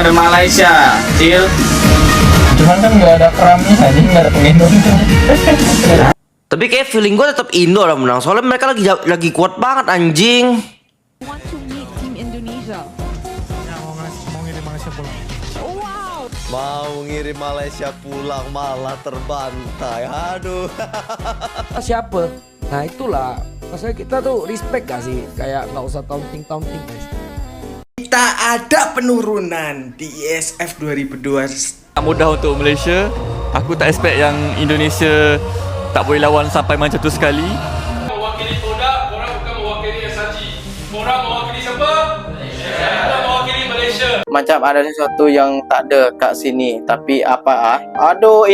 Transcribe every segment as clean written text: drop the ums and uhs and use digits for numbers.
Ada Malaysia, Cil. Cuman kan nggak ada keramnya aja, nggak ada penghitung. Tapi kayak feeling gue tetap Indo lah menang. Soalnya mereka lagi kuat banget anjing. Want to meet Team Indonesia. Ya, mau ngirim Malaysia pulang. Oh, wow. Mau ngirim Malaysia pulang malah terbantai. Aduh. Siapa? Nah itulah, maksudnya kita tuh respect gak sih? Kayak nggak usah taunting-taunting guys. Kita ada penurunan di ISF 2022. Mudah untuk Malaysia. Aku tak expect yang Indonesia tak boleh lawan sampai macam tu sekali. Mewakili produk, korang bukan mewakili SRG. Korang mewakili siapa? Malaysia. Korang mewakili Malaysia. Macam ada sesuatu yang tak ada kat sini. Tapi apa Aduh,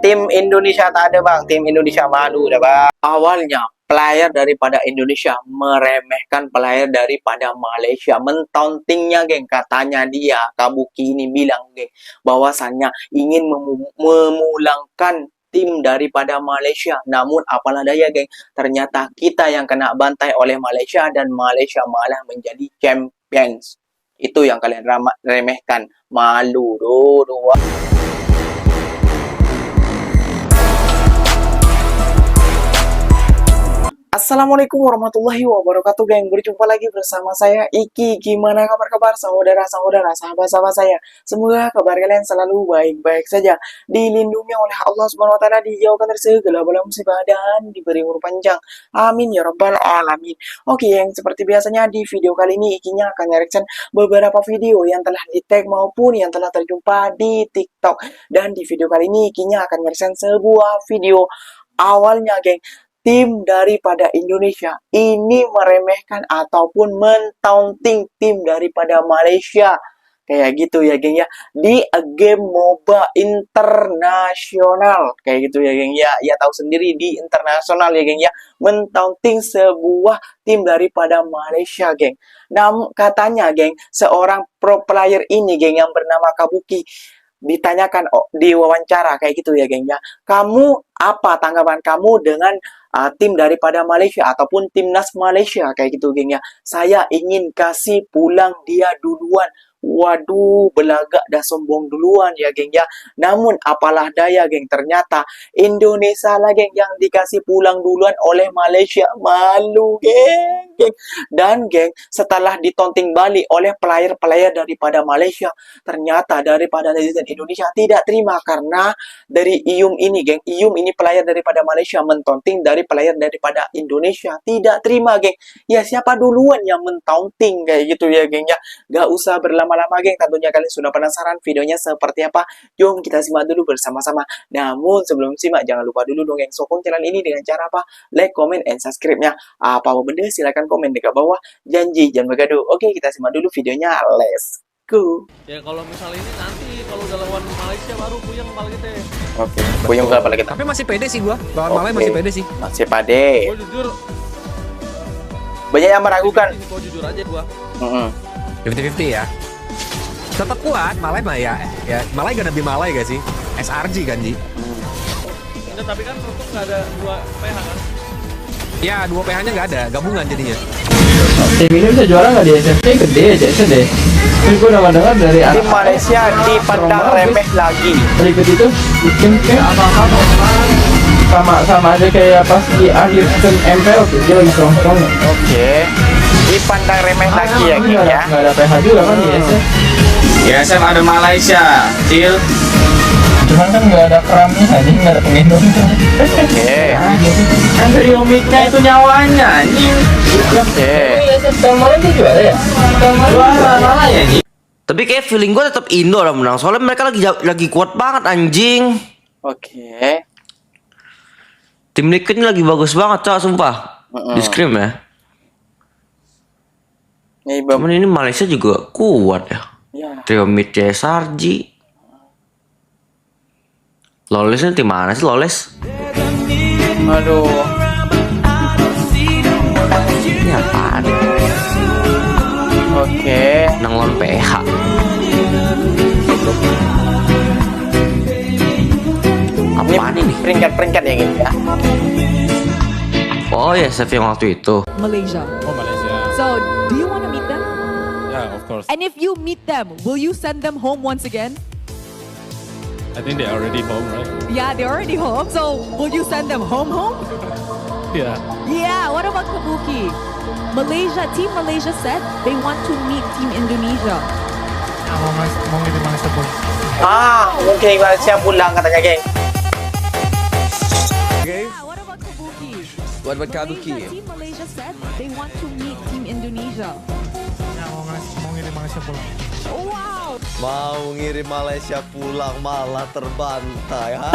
tim Indonesia tak ada bang. Tim Indonesia malu dah bang. Awalnya player daripada Indonesia meremehkan player daripada Malaysia, mentauntingnya geng. Katanya dia, Kabuki ini bilang geng, bahwasannya ingin memulangkan tim daripada Malaysia. Namun apalah daya geng, ternyata kita yang kena bantai oleh Malaysia dan Malaysia malah menjadi champions. Itu yang kalian remehkan. Malu doa. Assalamualaikum warahmatullahi wabarakatuh geng. Berjumpa lagi bersama saya Iki. Gimana kabar saudara-saudara, sahabat-sahabat saya? Semoga kabar kalian selalu baik-baik saja, dilindungi oleh Allah Subhanahu wa taala, dijauhkan dari segala bala musibah dan diberi umur panjang. Amin ya rabbal alamin. Oke, yang seperti biasanya di video kali ini Ikinya akan reaction beberapa video yang telah di-tag maupun yang telah terjumpa di TikTok. Dan di video kali ini Ikinya akan reaction sebuah video awalnya geng. Tim daripada Indonesia ini meremehkan ataupun mentaunting tim daripada Malaysia. Kayak gitu ya geng ya. Di game MOBA internasional. Kayak gitu ya geng ya. Ya tahu sendiri di internasional ya geng ya. Mentaunting sebuah tim daripada Malaysia geng. Namun katanya geng, seorang pro player ini geng yang bernama Kabuki ditanyakan di wawancara kayak gitu ya geng ya. Kamu apa tanggapan kamu dengan tim daripada Malaysia ataupun timnas Malaysia kayak gitu geng ya. Saya ingin kasih pulang dia duluan. Waduh, belagak dah sombong duluan ya geng ya. Namun apalah daya geng, ternyata Indonesia lah geng yang dikasih pulang duluan oleh Malaysia. Malu geng. Dan geng, setelah ditonting balik oleh player-player daripada Malaysia, ternyata daripada netizen Indonesia tidak terima karena dari Iyum ini geng. Iyum ini player daripada Malaysia mentonting dari player daripada Indonesia. Tidak terima geng. Ya siapa duluan yang mentaunting kayak gitu ya geng ya. Gak usah berlama-lama geng, tentunya kalian sudah penasaran videonya seperti apa. Jom kita simak dulu bersama-sama. Namun sebelum simak jangan lupa dulu dong geng, sokong channel ini dengan cara apa? Like, comment, and subscribe-nya. Apa benda silahkan komen dekat bawah. Janji jangan bergaduh. Oke, kita simak dulu videonya. Let's go. Ya kalau misalnya ini nanti kalau udah lawan Malaysia baru puyeng kepala kita. Oke, puyeng kepala kita. Tapi masih pede sih gua. Lawan Malay masih pede sih. Masih pade. Gue jujur, Banyak yang meragukan. gue jujur aja gue. 50-50 ya. Tetap kuat, Malay mah ya Malay gak nabi Malay gak sih? SRG kan Ji? Enggak, tapi kan untuk nggak ada 2 PH kan. Ya 2 PH-nya gak ada, gabungan jadinya. Tim ini bisa juara nggak di SFC? Gede aja deh. Terus gue udah dengar dari tim Malaysia dipandang remeh lagi. Berikut itu bikin kayak sama aja kayak pas di akhir season MPL tuh dia lagi strong. Oke. Dipandang remeh lagi ya geng ya. Nggak ada PH juga kan di SF. Di SF ada Malaysia, Cil. Cuman kan nggak ada keramnya aja, nggak ada penghitung. Oke. Kan triomiknya itu nyawanya anjing. Oke. Tahun kemarin dia juara ya? Juara malah ya nih. Tapi kayak feeling gue tetap Indo lah menang. Soalnya mereka lagi kuat banget anjing. Oke. Tim Liquid lagi bagus banget cak, sumpah. Di scrim ya. Nih Cuman ini Malaysia juga kuat ya. Ya. Trio mid SRG. Lawless tim mana sih Lawless? Aduh. Ini apaan? Oke. Nang lawan PH. Apaan ini? Peringkat-peringkat ya gitu ya. Oh ya, save yang waktu itu. Malaysia. Oh, Malaysia. So, do you want to meet them? Yeah, of course. And if you meet them, will you send them home once again? I think they're already home, right? Yeah, they're already home. So will you send them home? Yeah. Yeah, what about Kabuki? Team Malaysia said they want to meet Team Indonesia. Mau ngirim Malaysia pulang. Mungkin Malaysia pulang katanya, geng. Okay. Yeah, what about Kabuki? What about Kabuki? Team Malaysia said they want to meet Team Indonesia. Mau ngirim Malaysia pulang. Wow. Mau ngirim Malaysia pulang malah terbantai. Ha?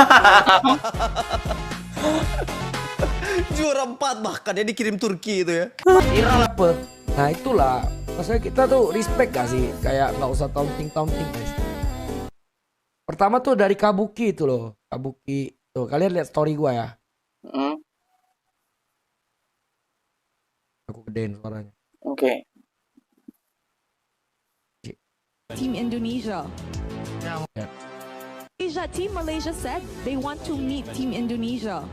Juara 4 bahkan dia dikirim Turki itu ya. Viral apa? Nah itulah, maksudnya kita tuh respect gak sih? Kayak nggak usah taunting guys. Pertama tuh dari Kabuki itu loh, Kabuki tuh kalian lihat story gua ya. Aku gedein suaranya. Oke. Team Indonesia. Ya. Team Malaysia said they want to meet Team Indonesia.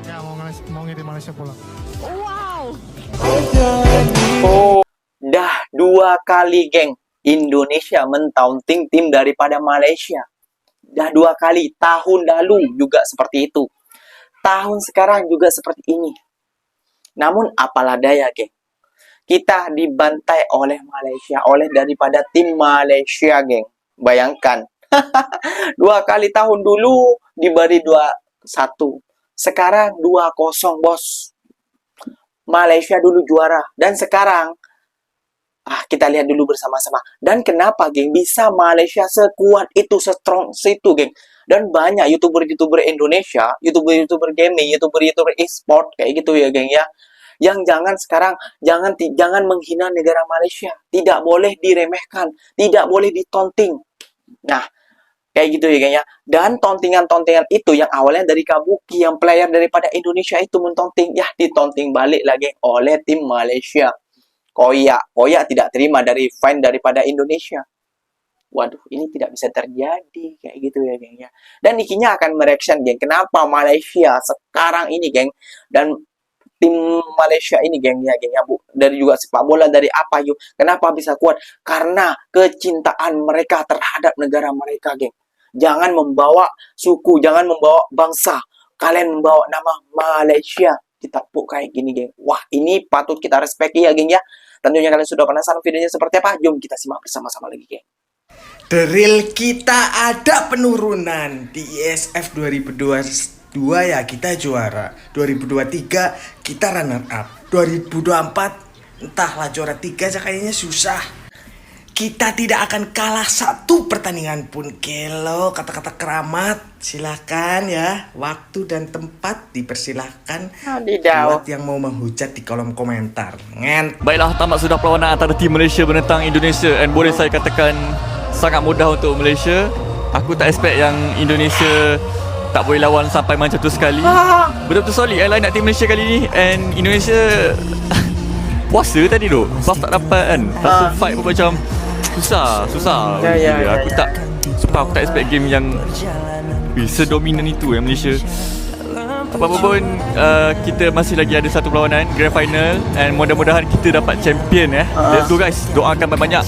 Ya mau ngirim Malaysia pulang. Wow. Dah 2 kali, geng, Indonesia mentaunting tim daripada Malaysia. Dah 2 kali. Tahun lalu juga seperti itu. Tahun sekarang juga seperti ini. Namun apalah daya, geng. Kita dibantai oleh Malaysia, oleh daripada tim Malaysia, geng. Bayangkan. 2 kali tahun dulu diberi 2-1. Sekarang 2-0, bos. Malaysia dulu juara. Dan sekarang kita lihat dulu bersama-sama. Dan kenapa, geng, bisa Malaysia sekuat itu, sestrong situ, geng. Dan banyak YouTuber-YouTuber Indonesia, YouTuber-YouTuber gaming, YouTuber-YouTuber e-sport kayak gitu ya, geng ya. Yang jangan menghina negara Malaysia. Tidak boleh diremehkan, tidak boleh ditonting. Nah, kayak gitu ya, geng ya. Dan tontingan-tontingan itu yang awalnya dari Kabuki, yang player daripada Indonesia itu mentonting, ya ditonting balik lagi oleh tim Malaysia. Koyak tidak terima dari fan daripada Indonesia. Waduh, ini tidak bisa terjadi kayak gitu ya, geng ya. Dan Nikinya akan mereaction, geng. Kenapa Malaysia sekarang ini, geng, dan tim Malaysia ini, geng ya, Bu. Dari juga sepak bola, dari apa yuk? Kenapa bisa kuat? Karena kecintaan mereka terhadap negara mereka, geng. Jangan membawa suku, jangan membawa bangsa. Kalian membawa nama Malaysia. Ditepuk kayak gini, geng. Wah, ini patut kita respect ya, geng ya. Tentunya kalian sudah penasaran videonya seperti apa? Jom kita simak bersama-sama lagi, geng. The real kita ada penurunan di ISF 2022 ya kita juara. 2023 kita runner up. 2024 entahlah juara 3 aja kayaknya susah. Kita tidak akan kalah 1 pertandingan pun. Kelo, kata-kata keramat. Silakan ya. Waktu dan tempat dipersilahkan. Buat yang mau menghujat di kolom komentar. Baiklah, tamat sudah perlawanan antara tim Malaysia menentang Indonesia. And boleh saya katakan sangat mudah untuk Malaysia. Aku tak expect yang Indonesia tak boleh lawan sampai macam tu sekali. Betul-betul solid line nak tim Malaysia kali ni. And Indonesia puasa tadi tu. Buff tak dapat kan. Satu fight pun macam susah. Aku tak expect game yang sedominan itu Malaysia. Apa-apa pun kita masih lagi ada satu perlawanan grand final, and mudah-mudahan kita dapat champion Let's go guys, doakan banyak-banyak.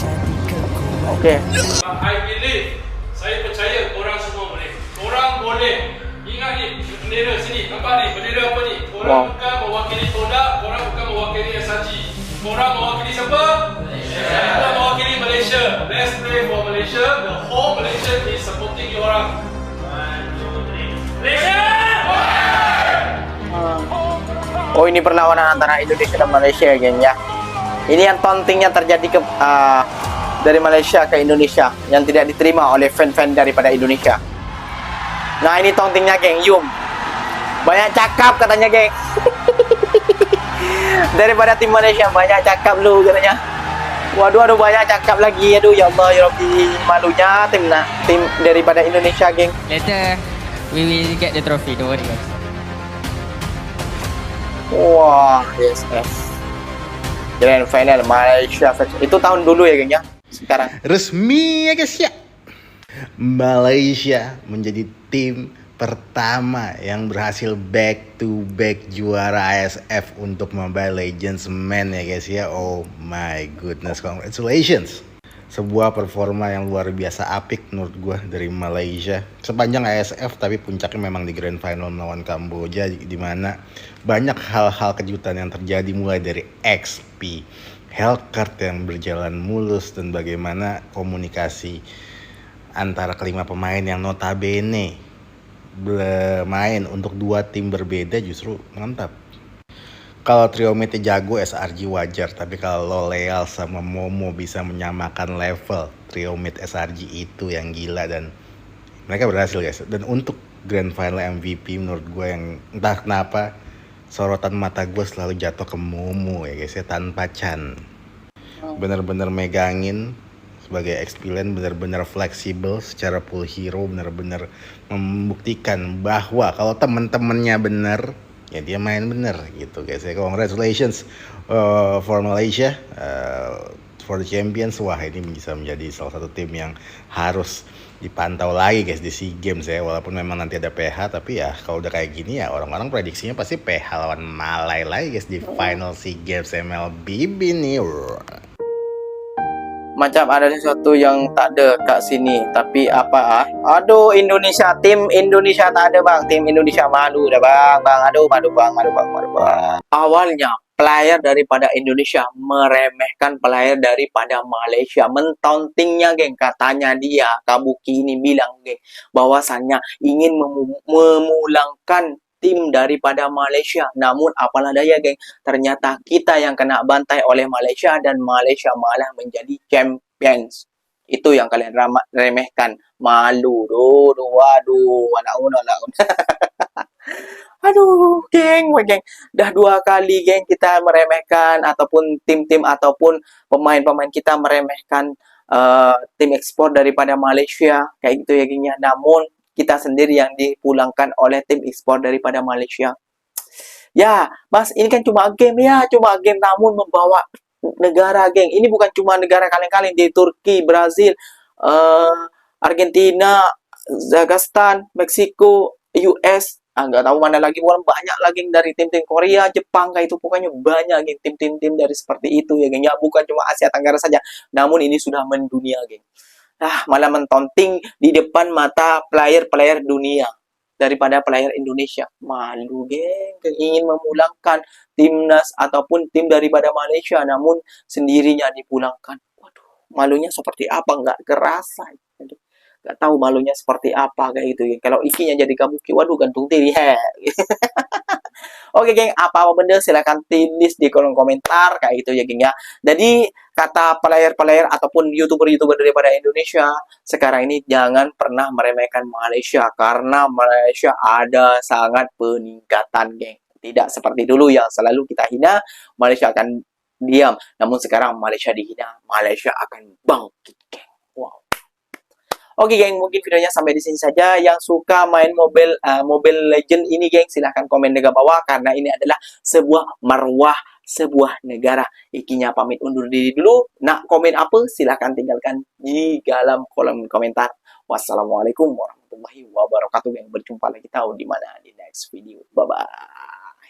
Okay. I believe, saya percaya korang semua boleh. Korang boleh. Ingat ni, bendera sini, nampak ni, bendera apa ni? Korang bukan mewakili Todak, korang bukan mewakili SRG. Korang mewakili siapa? Kita mewakili Malaysia. Let's pray for Malaysia. The whole Malaysia is supporting you orang. 1, 2, 3. Malaysia! Oh, ini perlawanan antara Indonesia dan Malaysia, geng ya. Ini yang tauntingnya terjadi dari Malaysia ke Indonesia yang tidak diterima oleh fan-fan daripada Indonesia. Nah, ini tauntingnya, geng. Yum. Banyak cakap katanya, geng. Daripada tim Malaysia banyak cakap lu katanya. Waduh, banyak cakap lagi. Aduh, ya Allah, ya Rabbi. Malunya tim daripada Indonesia, geng. Later we will get the trophy, don't worry guys. Wah, yes. Grand final Malaysia. Itu tahun dulu ya, geng ya. Sekarang resmi ya guys ya. Malaysia menjadi tim pertama yang berhasil back to back juara ISF untuk Mobile Legends Men ya guys ya. Oh my goodness, congratulations. sebuah performa yang luar biasa apik menurut gue dari Malaysia sepanjang ASF, tapi puncaknya memang di Grand Final melawan Kamboja, di mana banyak hal-hal kejutan yang terjadi, mulai dari XP, Hellcurt yang berjalan mulus, dan bagaimana komunikasi antara kelima pemain yang notabene bermain untuk dua tim berbeda justru mantap. Kalau trio mate jago, SRG wajar, tapi kalau Loleal sama Momo bisa menyamakan level, trio mate SRG itu yang gila, dan mereka berhasil guys. Dan untuk Grand Final MVP menurut gue yang entah kenapa sorotan mata gue selalu jatuh ke Momo ya guys ya, tanpa Chan. Bener-bener megangin sebagai experience, bener-bener fleksibel secara full hero, bener-bener membuktikan bahwa kalau temen-temennya bener, ya dia main bener gitu guys ya. Congratulations for Malaysia, for the champions. Wah, ini bisa menjadi salah satu tim yang harus dipantau lagi guys di SEA Games ya. Walaupun memang nanti ada PH, tapi ya kalau udah kayak gini ya orang-orang prediksinya pasti PH lawan Malai lagi guys di final SEA Games MLBB nih. Macam ada sesuatu yang tak ada kat sini, tapi apa aduh, tim Indonesia tak ada bang, tim Indonesia malu dah bang, aduh malu bang. Awalnya player daripada Indonesia meremehkan player daripada Malaysia, mentauntingnya geng, katanya dia Kabuki ini bilang geng bahwasannya ingin memulangkan tim daripada Malaysia. Namun apalah daya geng, ternyata kita yang kena bantai oleh Malaysia dan Malaysia malah menjadi champions. Itu yang kalian remehkan. Malu. Waduh, anak. Aduh, geng. Dah 2 kali geng kita meremehkan, ataupun tim-tim ataupun pemain-pemain kita meremehkan tim ekspor daripada Malaysia. Kayak gitu ya gengnya. Namun kita sendiri yang dipulangkan oleh tim ekspor daripada Malaysia. Ya, Mas, ini kan cuma game namun membawa negara, geng. Ini bukan cuma negara kaleng-kaleng, di Turki, Brazil, Argentina, Kazakhstan, Meksiko, US, nggak tahu mana lagi, banyak lagi dari tim-tim Korea, Jepang, kayak itu pokoknya banyak geng, tim-tim dari seperti itu ya geng. Ya, bukan cuma Asia Tenggara saja, namun ini sudah mendunia geng. Malah mentonting di depan mata player-player dunia daripada player Indonesia. Malu geng, ingin memulangkan timnas ataupun tim daripada Malaysia, namun sendirinya dipulangkan. Waduh, malunya seperti apa, nggak kerasa. Nggak tahu malunya seperti apa kayak gitu. Kalau ikinya jadi Kabuki, waduh gantung diri. Oke geng, apa benda silahkan tulis di kolom komentar kayak gitu ya geng ya. Jadi kata player-player ataupun youtuber-youtuber daripada Indonesia sekarang ini, jangan pernah meremehkan Malaysia, karena Malaysia ada sangat peningkatan geng. Tidak seperti dulu yang selalu kita hina, Malaysia akan diam. Namun sekarang Malaysia dihina, Malaysia akan bangkit geng. Wow. Oke geng, mungkin videonya sampai di sini saja. Yang suka main Mobile Legend ini geng, silahkan komen di bawah, karena ini adalah sebuah marwah sebuah negara. Ikinya pamit undur diri dulu. Nak komen apa? Silahkan tinggalkan di dalam kolom komentar. Wassalamualaikum warahmatullahi wabarakatuh. Yang berjumpa lagi tahu di mana di next video. Bye bye.